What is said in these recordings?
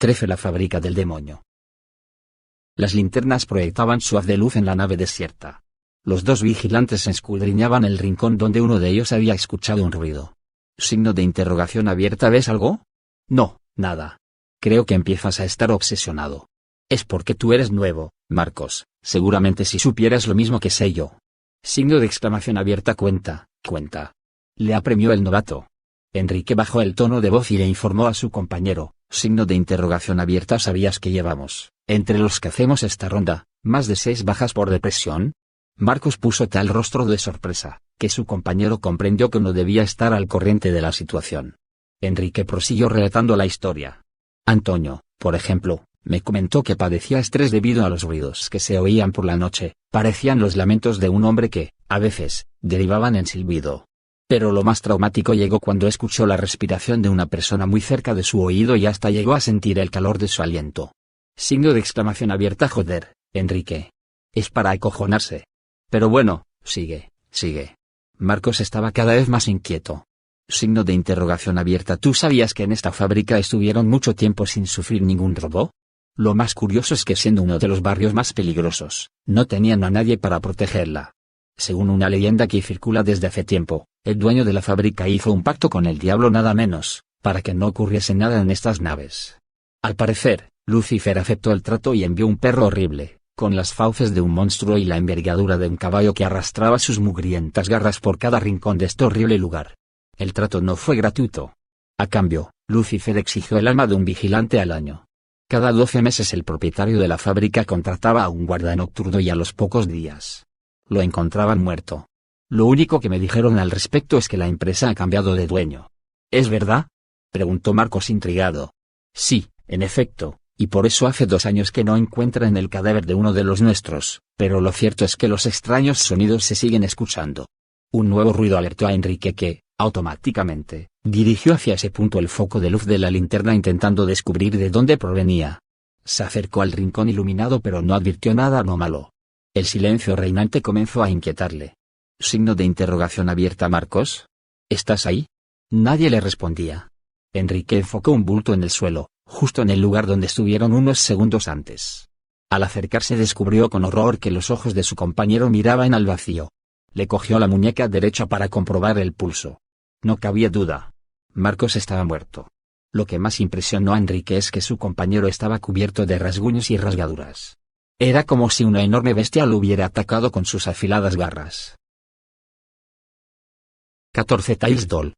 13. La fábrica del demonio. Las linternas proyectaban su haz de luz en la nave desierta. Los dos vigilantes escudriñaban el rincón donde uno de ellos había escuchado un ruido. Signo de interrogación abierta. ¿Ves algo? No, nada. Creo que empiezas a estar obsesionado. Es porque tú eres nuevo, Marcos. Seguramente si supieras lo mismo que sé yo. Signo de exclamación abierta. Cuenta. Le apremió el novato. Enrique bajó el tono de voz y le informó a su compañero. Signo de interrogación abierta. ¿Sabías que llevamos, entre los que hacemos esta ronda, más de 6 bajas por depresión? Marcos puso tal rostro de sorpresa, que su compañero comprendió que no debía estar al corriente de la situación. Enrique prosiguió relatando la historia. Antonio, por ejemplo, me comentó que padecía estrés debido a los ruidos que se oían por la noche. Parecían los lamentos de un hombre que, a veces, derivaban en silbido. Pero lo más traumático llegó cuando escuchó la respiración de una persona muy cerca de su oído y hasta llegó a sentir el calor de su aliento. Signo de exclamación abierta. Joder, Enrique. Es para acojonarse. Pero bueno, sigue. Marcos estaba cada vez más inquieto. Signo de interrogación abierta. ¿Tú sabías que en esta fábrica estuvieron mucho tiempo sin sufrir ningún robo? Lo más curioso es que siendo uno de los barrios más peligrosos, no tenían a nadie para protegerla. Según una leyenda que circula desde hace tiempo, el dueño de la fábrica hizo un pacto con el diablo nada menos, para que no ocurriese nada en estas naves. Al parecer, Lucifer aceptó el trato y envió un perro horrible, con las fauces de un monstruo y la envergadura de un caballo que arrastraba sus mugrientas garras por cada rincón de este horrible lugar. El trato no fue gratuito. A cambio, Lucifer exigió el alma de un vigilante al año. Cada 12 meses el propietario de la fábrica contrataba a un guarda nocturno y a los pocos días lo encontraban muerto. Lo único que me dijeron al respecto es que la empresa ha cambiado de dueño. ¿Es verdad?, preguntó Marcos intrigado. Sí, en efecto, y por eso hace 2 años que no encuentran el cadáver de uno de los nuestros, pero lo cierto es que los extraños sonidos se siguen escuchando. Un nuevo ruido alertó a Enrique que, automáticamente, dirigió hacia ese punto el foco de luz de la linterna intentando descubrir de dónde provenía. Se acercó al rincón iluminado pero no advirtió nada anómalo. El silencio reinante comenzó a inquietarle. Signo de interrogación abierta. Marcos, ¿estás ahí? Nadie le respondía. Enrique enfocó un bulto en el suelo, justo en el lugar donde estuvieron unos segundos antes. Al acercarse descubrió con horror que los ojos de su compañero miraban al vacío. Le cogió la muñeca derecha para comprobar el pulso. No cabía duda. Marcos estaba muerto. Lo que más impresionó a Enrique es que su compañero estaba cubierto de rasguños y rasgaduras. Era como si una enorme bestia lo hubiera atacado con sus afiladas garras. 14. Tails Doll.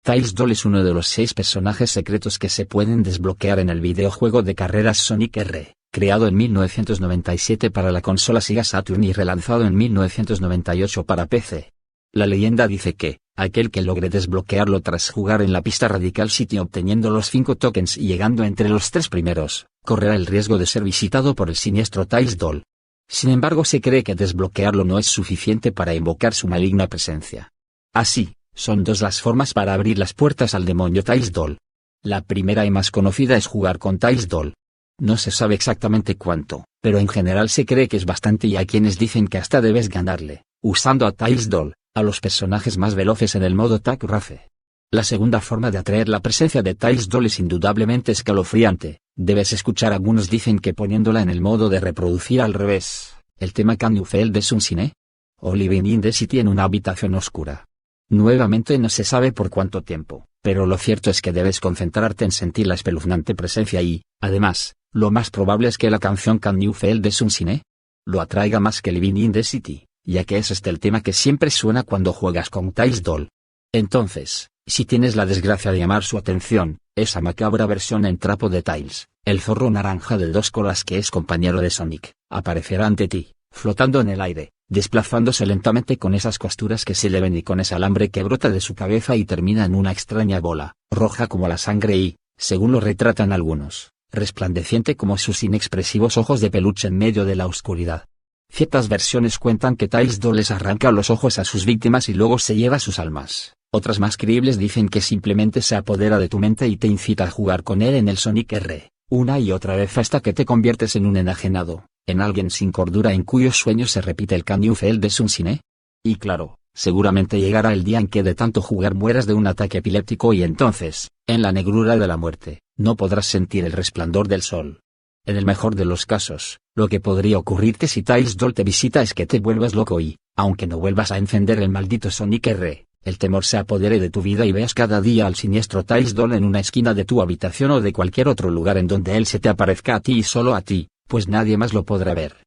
Tails Doll es uno de los 6 personajes secretos que se pueden desbloquear en el videojuego de carreras Sonic R, creado en 1997 para la consola Sega Saturn y relanzado en 1998 para PC. La leyenda dice que, aquel que logre desbloquearlo tras jugar en la pista Radical City obteniendo los 5 tokens y llegando entre los 3 primeros, correrá el riesgo de ser visitado por el siniestro Tails Doll. Sin embargo, se cree que desbloquearlo no es suficiente para invocar su maligna presencia. Así, son 2 las formas para abrir las puertas al demonio Tails Doll. La primera y más conocida es jugar con Tails Doll. No se sabe exactamente cuánto, pero en general se cree que es bastante y hay quienes dicen que hasta debes ganarle, usando a Tails Doll, a los personajes más veloces en el modo Tag Race. La segunda forma de atraer la presencia de Tails Doll es indudablemente escalofriante. Debes escuchar. Algunos dicen que poniéndola en el modo de reproducir al revés, el tema Can You Feel the Sunshine? O Living in the City en una habitación oscura. Nuevamente no se sabe por cuánto tiempo, pero lo cierto es que debes concentrarte en sentir la espeluznante presencia y, además, lo más probable es que la canción Can You Feel the Sunshine? Lo atraiga más que Living in the City, ya que es el tema que siempre suena cuando juegas con Tails Doll. Entonces, si tienes la desgracia de llamar su atención, esa macabra versión en trapo de Tails, el zorro naranja de 2 colas que es compañero de Sonic, aparecerá ante ti, flotando en el aire, desplazándose lentamente con esas costuras que se le ven y con ese alambre que brota de su cabeza y termina en una extraña bola, roja como la sangre y, según lo retratan algunos, resplandeciente como sus inexpresivos ojos de peluche en medio de la oscuridad. Ciertas versiones cuentan que Tails Doll les arranca los ojos a sus víctimas y luego se lleva sus almas. Otras más creíbles dicen que simplemente se apodera de tu mente y te incita a jugar con él en el Sonic R, una y otra vez hasta que te conviertes en un enajenado, en alguien sin cordura en cuyos sueños se repite el Can You Feel the Sunshine? Y claro, seguramente llegará el día en que de tanto jugar mueras de un ataque epiléptico y entonces, en la negrura de la muerte, no podrás sentir el resplandor del sol. En el mejor de los casos, lo que podría ocurrirte si Tiles Doll te visita es que te vuelvas loco y, aunque no vuelvas a encender el maldito Sonic R, el temor se apodere de tu vida y veas cada día al siniestro Tiles Doll en una esquina de tu habitación o de cualquier otro lugar en donde él se te aparezca a ti y solo a ti, pues nadie más lo podrá ver.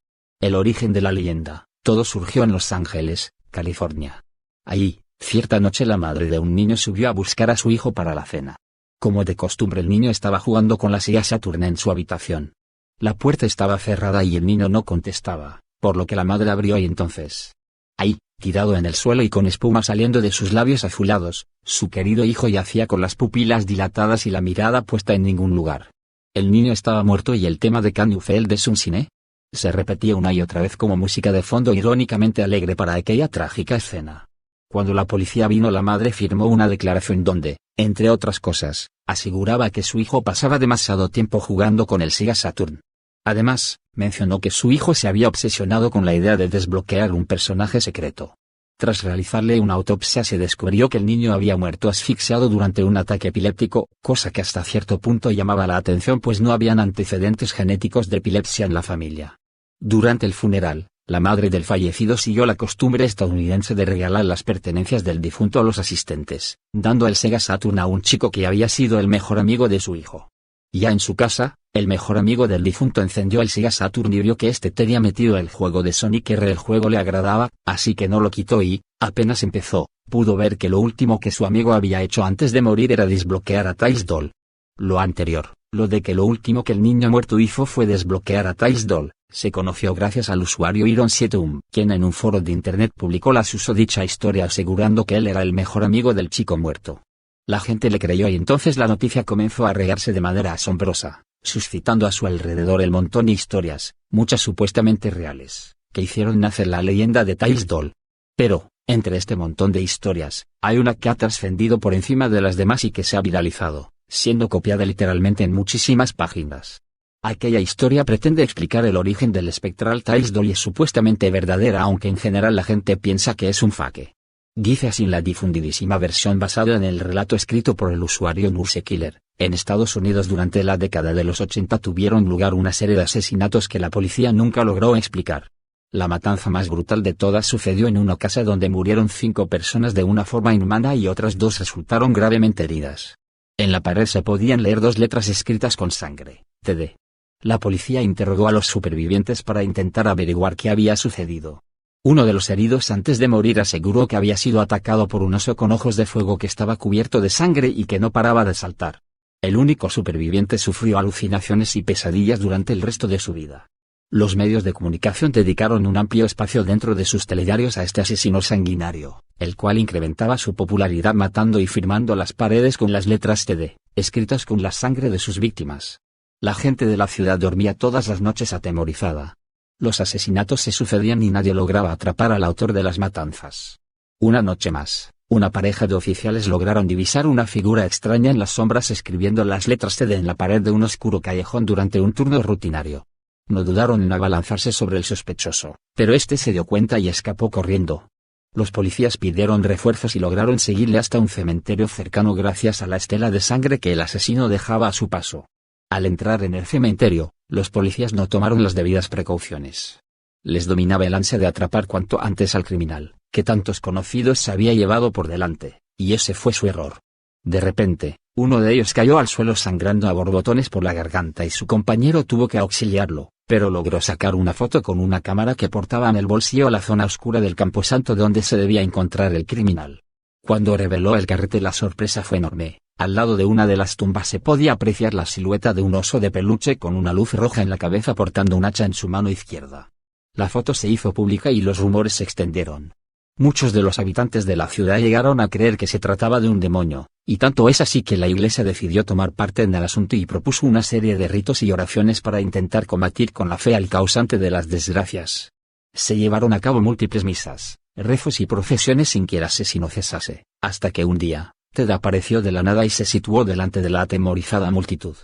El origen de la leyenda. Todo surgió en Los Ángeles, California. Allí, cierta noche la madre de un niño subió a buscar a su hijo para la cena. Como de costumbre el niño estaba jugando con la Sega Saturn en su habitación. La puerta estaba cerrada y el niño no contestaba, por lo que la madre abrió y entonces... ahí, tirado en el suelo y con espuma saliendo de sus labios azulados, su querido hijo yacía con las pupilas dilatadas y la mirada puesta en ningún lugar. El niño estaba muerto y el tema de Can You Feel the Sun Shine se repetía una y otra vez como música de fondo irónicamente alegre para aquella trágica escena. Cuando la policía vino, la madre firmó una declaración donde, entre otras cosas, aseguraba que su hijo pasaba demasiado tiempo jugando con el Sega Saturn. Además, mencionó que su hijo se había obsesionado con la idea de desbloquear un personaje secreto. Tras realizarle una autopsia se descubrió que el niño había muerto asfixiado durante un ataque epiléptico, cosa que hasta cierto punto llamaba la atención pues no habían antecedentes genéticos de epilepsia en la familia. Durante el funeral, la madre del fallecido siguió la costumbre estadounidense de regalar las pertenencias del difunto a los asistentes, dando el Sega Saturn a un chico que había sido el mejor amigo de su hijo. Ya en su casa, el mejor amigo del difunto encendió el Sega Saturn y vio que este tenía metido el juego de Sonic R. El juego le agradaba, así que no lo quitó y, apenas empezó, pudo ver que lo último que su amigo había hecho antes de morir era desbloquear a Tiles Doll. Lo anterior, lo de que lo último que el niño muerto hizo fue desbloquear a Tiles Doll, se conoció gracias al usuario Iron7um, quien en un foro de internet publicó la susodicha historia asegurando que él era el mejor amigo del chico muerto. La gente le creyó y entonces la noticia comenzó a regarse de manera asombrosa, suscitando a su alrededor el montón de historias, muchas supuestamente reales, que hicieron nacer la leyenda de Tiles Doll. Pero, entre este montón de historias, hay una que ha trascendido por encima de las demás y que se ha viralizado, siendo copiada literalmente en muchísimas páginas. Aquella historia pretende explicar el origen del espectral Tiles Doll y es supuestamente verdadera, aunque en general la gente piensa que es un fake. Dice así la difundidísima versión basada en el relato escrito por el usuario Nurse Killer. En Estados Unidos durante la década de los 80 tuvieron lugar una serie de asesinatos que la policía nunca logró explicar. La matanza más brutal de todas sucedió en una casa donde murieron 5 personas de una forma inhumana y otras 2 resultaron gravemente heridas. En la pared se podían leer 2 letras escritas con sangre, TD. La policía interrogó a los supervivientes para intentar averiguar qué había sucedido. Uno de los heridos antes de morir aseguró que había sido atacado por un oso con ojos de fuego que estaba cubierto de sangre y que no paraba de saltar. El único superviviente sufrió alucinaciones y pesadillas durante el resto de su vida. Los medios de comunicación dedicaron un amplio espacio dentro de sus telediarios a este asesino sanguinario, el cual incrementaba su popularidad matando y firmando las paredes con las letras TD, escritas con la sangre de sus víctimas. La gente de la ciudad dormía todas las noches atemorizada. Los asesinatos se sucedían y nadie lograba atrapar al autor de las matanzas. Una noche más, una pareja de oficiales lograron divisar una figura extraña en las sombras escribiendo las letras TD en la pared de un oscuro callejón durante un turno rutinario. No dudaron en abalanzarse sobre el sospechoso, pero este se dio cuenta y escapó corriendo. Los policías pidieron refuerzos y lograron seguirle hasta un cementerio cercano gracias a la estela de sangre que el asesino dejaba a su paso. Al entrar en el cementerio, los policías no tomaron las debidas precauciones. Les dominaba el ansia de atrapar cuanto antes al criminal, que tantos conocidos se había llevado por delante, y ese fue su error. De repente, uno de ellos cayó al suelo sangrando a borbotones por la garganta y su compañero tuvo que auxiliarlo, pero logró sacar una foto con una cámara que portaba en el bolsillo a la zona oscura del camposanto donde se debía encontrar el criminal. Cuando reveló el carrete la sorpresa fue enorme. Al lado de una de las tumbas se podía apreciar la silueta de un oso de peluche con una luz roja en la cabeza portando un hacha en su mano izquierda. La foto se hizo pública y los rumores se extendieron. Muchos de los habitantes de la ciudad llegaron a creer que se trataba de un demonio, y tanto es así que la iglesia decidió tomar parte en el asunto y propuso una serie de ritos y oraciones para intentar combatir con la fe al causante de las desgracias. Se llevaron a cabo múltiples misas, rezos y procesiones sin que el asesino cesase, hasta que un día, Ted apareció de la nada y se situó delante de la atemorizada multitud.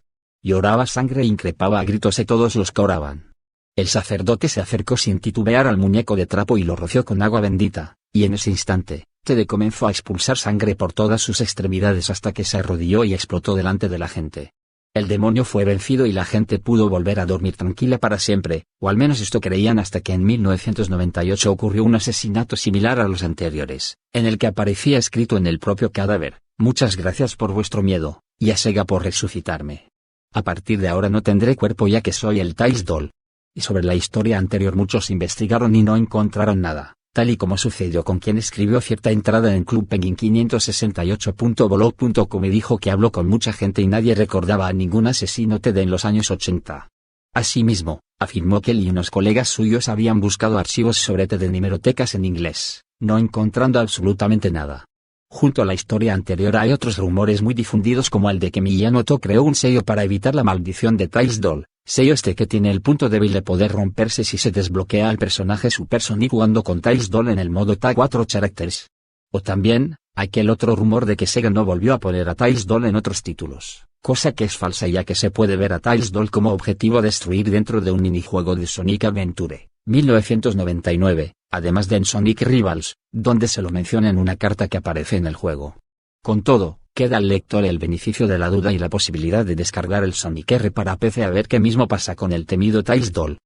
Lloraba sangre e increpaba a gritos a todos los que oraban. El sacerdote se acercó sin titubear al muñeco de trapo y lo roció con agua bendita, y en ese instante, Ted comenzó a expulsar sangre por todas sus extremidades hasta que se arrodilló y explotó delante de la gente. El demonio fue vencido y la gente pudo volver a dormir tranquila para siempre, o al menos esto creían hasta que en 1998 ocurrió un asesinato similar a los anteriores, en el que aparecía escrito en el propio cadáver: muchas gracias por vuestro miedo, y a Sega por resucitarme. A partir de ahora no tendré cuerpo ya que soy el Tiles Doll. Y sobre la historia anterior muchos investigaron y no encontraron nada, tal y como sucedió con quien escribió cierta entrada en Club Penguin 568.blog.com y dijo que habló con mucha gente y nadie recordaba a ningún asesino TD en los años 80. Asimismo, afirmó que él y unos colegas suyos habían buscado archivos sobre TD en hemerotecas en inglés, no encontrando absolutamente nada. Junto a la historia anterior hay otros rumores muy difundidos como el de que Miyamoto creó un sello para evitar la maldición de Tiles Doll, sello este que tiene el punto débil de poder romperse si se desbloquea al personaje Super Sonic jugando con Tiles Doll en el modo Tag 4 Characters. O también, aquel otro rumor de que Sega no volvió a poner a Tiles Doll en otros títulos, cosa que es falsa ya que se puede ver a Tiles Doll como objetivo a destruir dentro de un minijuego de Sonic Adventure 1999, además de en Sonic Rivals, donde se lo menciona en una carta que aparece en el juego. Con todo, queda al lector el beneficio de la duda y la posibilidad de descargar el Sonic R para PC a ver qué mismo pasa con el temido Tiles Doll.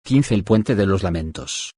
15. El Puente de los Lamentos.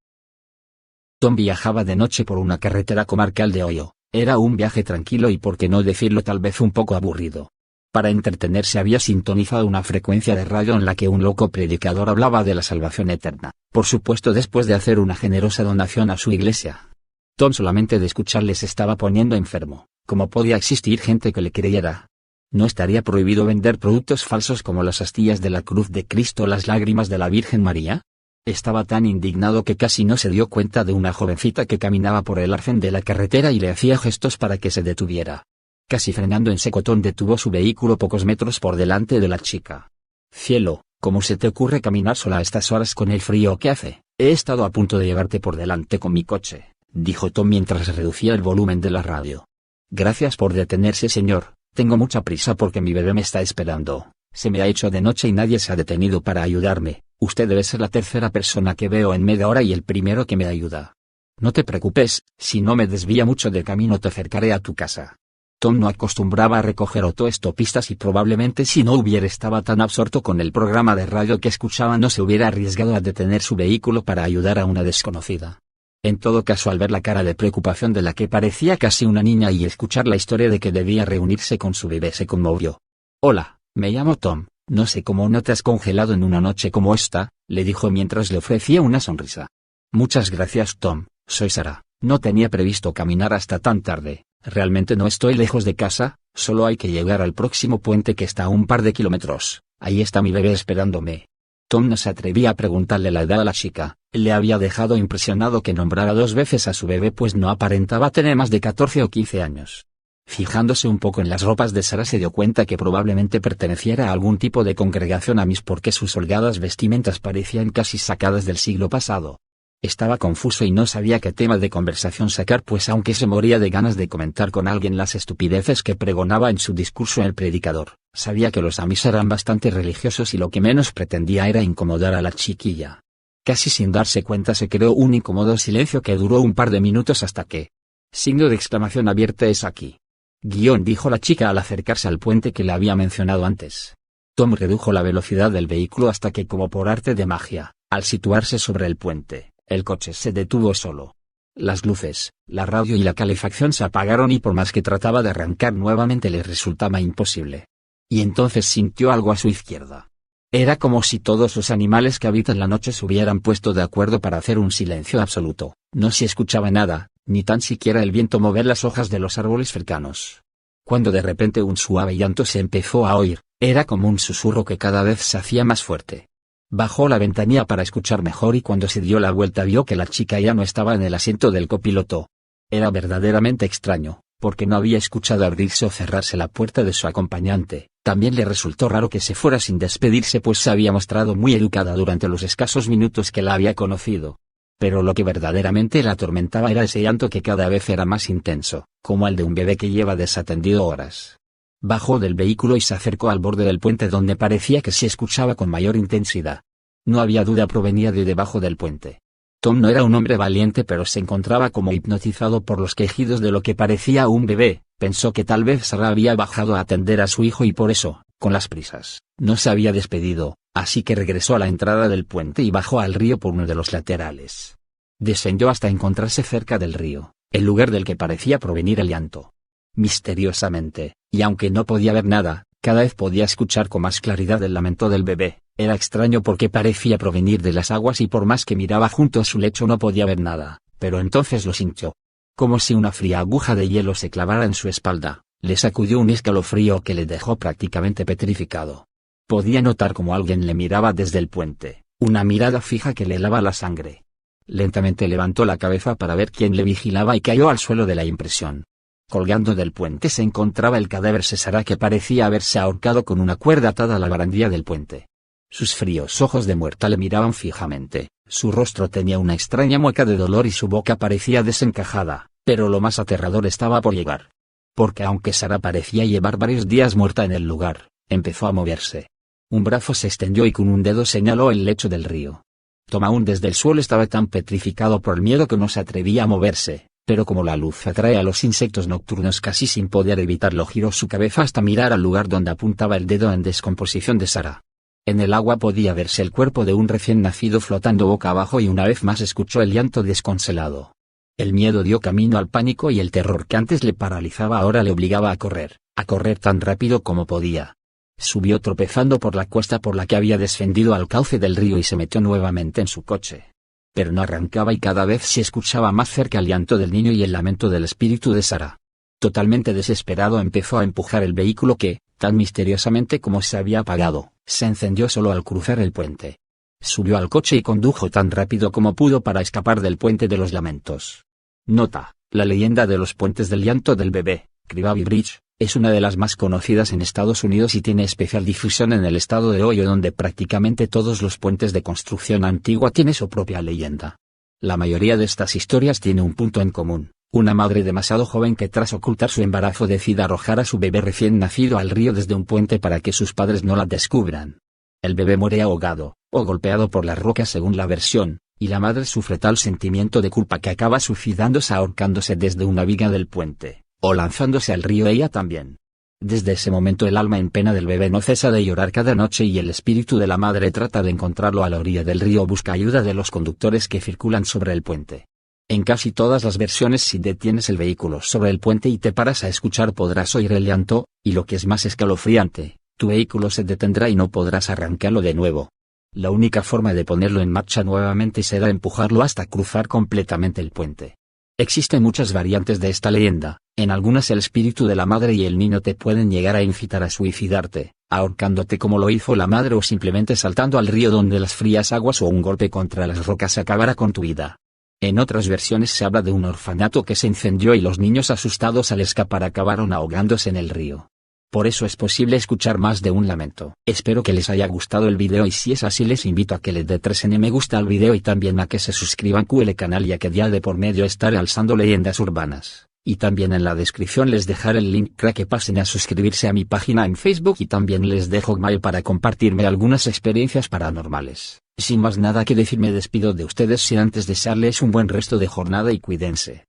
Tom viajaba de noche por una carretera comarcal de Ohio. Era un viaje tranquilo y, por qué no decirlo, tal vez un poco aburrido. Para entretenerse había sintonizado una frecuencia de radio en la que un loco predicador hablaba de la salvación eterna, por supuesto después de hacer una generosa donación a su iglesia. Tom solamente de escucharle se estaba poniendo enfermo. ¿Cómo podía existir gente que le creyera? ¿No estaría prohibido vender productos falsos como las astillas de la cruz de Cristo o las lágrimas de la Virgen María? Estaba tan indignado que casi no se dio cuenta de una jovencita que caminaba por el arcén de la carretera y le hacía gestos para que se detuviera. Casi frenando en seco, Tom detuvo su vehículo pocos metros por delante de la chica. «Cielo, ¿cómo se te ocurre caminar sola a estas horas con el frío que hace? He estado a punto de llevarte por delante con mi coche», dijo Tom mientras reducía el volumen de la radio. «Gracias por detenerse, señor, tengo mucha prisa porque mi bebé me está esperando. Se me ha hecho de noche y nadie se ha detenido para ayudarme. Usted debe ser la tercera persona que veo en media hora y el primero que me ayuda. No te preocupes, si no me desvía mucho del camino te acercaré a tu casa». Tom no acostumbraba a recoger autoestopistas y probablemente si no hubiera estado tan absorto con el programa de radio que escuchaba no se hubiera arriesgado a detener su vehículo para ayudar a una desconocida. En todo caso, al ver la cara de preocupación de la que parecía casi una niña y escuchar la historia de que debía reunirse con su bebé, se conmovió. «Hola, me llamo Tom, no sé cómo no te has congelado en una noche como esta», le dijo mientras le ofrecía una sonrisa. «Muchas gracias, Tom, soy Sara, no tenía previsto caminar hasta tan tarde. Realmente no estoy lejos de casa, solo hay que llegar al próximo puente que está a un par de kilómetros, ahí está mi bebé esperándome». Tom no se atrevía a preguntarle la edad a la chica, le había dejado impresionado que nombrara 2 veces a su bebé pues no aparentaba tener más de 14 o 15 años. Fijándose un poco en las ropas de Sara se dio cuenta que probablemente perteneciera a algún tipo de congregación amish porque sus holgadas vestimentas parecían casi sacadas del siglo pasado. Estaba confuso y no sabía qué tema de conversación sacar pues aunque se moría de ganas de comentar con alguien las estupideces que pregonaba en su discurso el predicador, sabía que los amish eran bastante religiosos y lo que menos pretendía era incomodar a la chiquilla. Casi sin darse cuenta se creó un incómodo silencio que duró un par de minutos hasta que... Signo de exclamación abierta es aquí. Dijo la chica al acercarse al puente que le había mencionado antes. Tom redujo la velocidad del vehículo hasta que como por arte de magia, al situarse sobre el puente, el coche se detuvo solo. Las luces, la radio y la calefacción se apagaron y por más que trataba de arrancar nuevamente le resultaba imposible. Y entonces sintió algo a su izquierda. Era como si todos los animales que habitan la noche se hubieran puesto de acuerdo para hacer un silencio absoluto. No se escuchaba nada, ni tan siquiera el viento mover las hojas de los árboles cercanos. Cuando de repente un suave llanto se empezó a oír, era como un susurro que cada vez se hacía más fuerte. Bajó la ventanilla para escuchar mejor y cuando se dio la vuelta vio que la chica ya no estaba en el asiento del copiloto. Era verdaderamente extraño, porque no había escuchado abrirse o cerrarse la puerta de su acompañante. También le resultó raro que se fuera sin despedirse pues se había mostrado muy educada durante los escasos minutos que la había conocido. Pero lo que verdaderamente la atormentaba era ese llanto que cada vez era más intenso, como el de un bebé que lleva desatendido horas. Bajó del vehículo y se acercó al borde del puente donde parecía que se escuchaba con mayor intensidad. No había duda, provenía de debajo del puente. Tom no era un hombre valiente pero se encontraba como hipnotizado por los quejidos de lo que parecía un bebé, Pensó que tal vez Sara había bajado a atender a su hijo y por eso, con las prisas, no se había despedido, así que regresó a la entrada del puente y bajó al río por uno de los laterales. Descendió hasta encontrarse cerca del río, el lugar del que parecía provenir el llanto. Misteriosamente, y aunque no podía ver nada, cada vez podía escuchar con más claridad el lamento del bebé. Era extraño porque parecía provenir de las aguas y por más que miraba junto a su lecho no podía ver nada, pero entonces lo sintió. Como si una fría aguja de hielo se clavara en su espalda, le sacudió un escalofrío que le dejó prácticamente petrificado. Podía notar como alguien le miraba desde el puente, una mirada fija que le helaba la sangre. Lentamente levantó la cabeza para ver quién le vigilaba y cayó al suelo de la impresión. Colgando del puente se encontraba el cadáver de Sara que parecía haberse ahorcado con una cuerda atada a la barandilla del puente. Sus fríos ojos de muerta le miraban fijamente, su rostro tenía una extraña mueca de dolor y su boca parecía desencajada, pero lo más aterrador estaba por llegar. Porque aunque Sara parecía llevar varios días muerta en el lugar, empezó a moverse. Un brazo se extendió y con un dedo señaló el lecho del río. Tom aún desde el suelo estaba tan petrificado por el miedo que no se atrevía a moverse, pero como la luz atrae a los insectos nocturnos casi sin poder evitarlo giró su cabeza hasta mirar al lugar donde apuntaba el dedo en descomposición de Sara. En el agua podía verse el cuerpo de un recién nacido flotando boca abajo y una vez más escuchó el llanto desconsolado. El miedo dio camino al pánico y el terror que antes le paralizaba ahora le obligaba a correr tan rápido como podía. Subió tropezando por la cuesta por la que había descendido al cauce del río y se metió nuevamente en su coche. Pero no arrancaba y cada vez se escuchaba más cerca el llanto del niño y el lamento del espíritu de Sara. Totalmente desesperado empezó a empujar el vehículo que, tan misteriosamente como se había apagado, se encendió solo al cruzar el puente. Subió al coche y condujo tan rápido como pudo para escapar del puente de los lamentos. Nota: la leyenda de los puentes del llanto del bebé, Cribabby Bridge, es una de las más conocidas en Estados Unidos y tiene especial difusión en el estado de Ohio donde prácticamente todos los puentes de construcción antigua tienen su propia leyenda. La mayoría de estas historias tiene un punto en común: una madre demasiado joven que tras ocultar su embarazo decide arrojar a su bebé recién nacido al río desde un puente para que sus padres no la descubran. El bebé muere ahogado, o golpeado por las rocas según la versión, y la madre sufre tal sentimiento de culpa que acaba suicidándose ahorcándose desde una viga del puente, o lanzándose al río ella también. Desde ese momento el alma en pena del bebé no cesa de llorar cada noche y el espíritu de la madre trata de encontrarlo a la orilla del río o busca ayuda de los conductores que circulan sobre el puente. En casi todas las versiones si detienes el vehículo sobre el puente y te paras a escuchar podrás oír el llanto, y lo que es más escalofriante, tu vehículo se detendrá y no podrás arrancarlo de nuevo. La única forma de ponerlo en marcha nuevamente será empujarlo hasta cruzar completamente el puente. Existen muchas variantes de esta leyenda, en algunas el espíritu de la madre y el niño te pueden llegar a incitar a suicidarte, ahorcándote como lo hizo la madre o simplemente saltando al río donde las frías aguas o un golpe contra las rocas acabará con tu vida. En otras versiones se habla de un orfanato que se incendió y los niños asustados al escapar acabaron ahogándose en el río. Por eso es posible escuchar más de un lamento. Espero que les haya gustado el video y si es así les invito a que le dé 3 me gusta al video y también a que se suscriban al canal ya que día de por medio estaré alzando leyendas urbanas. Y también en la descripción les dejaré el link para que pasen a suscribirse a mi página en Facebook y también les dejo mail para compartirme algunas experiencias paranormales. Sin más nada que decir me despido de ustedes sin antes desearles un buen resto de jornada y cuídense.